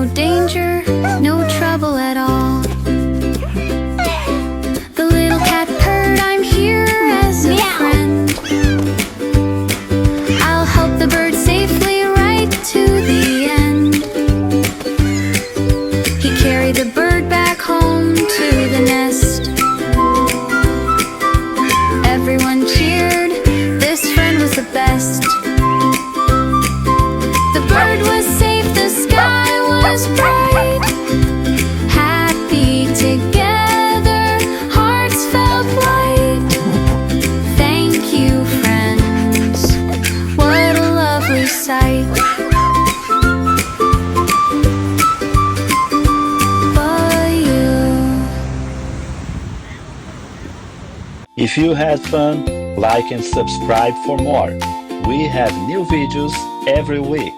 no danger, no trouble at all. The little cat purred, I'm here as a friend. I'll help the bird safely right to the end. He carried the bird back home to the nest. Everyone cheered, this friend was the best. The bird was safe, the sky was bright. Happy together, hearts felt light. Thank you, friends, what a lovely sight. But you. If you had fun, like and subscribe for more. We have new videos every week.